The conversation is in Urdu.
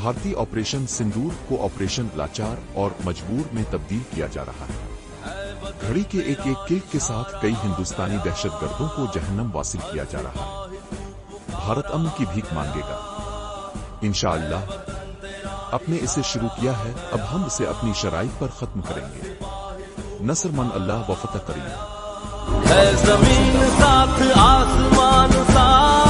بھارتی آپریشن سندور کو آپریشن لاچار اور مجبور میں تبدیل کیا جا رہا ہے۔ گھڑی کے ایک ایک کلک کے ساتھ کئی ہندوستانی دہشت گردوں کو جہنم واصل کیا جا رہا ہے۔ بھارت امن کی بھیک مانگے گا انشاءاللہ۔ اپنے اسے شروع کیا ہے، اب ہم اسے اپنی شرائط پر ختم کریں گے۔ نصر من اللہ و فتح قریب۔ ہے زمین ساتھ آسمان ساتھ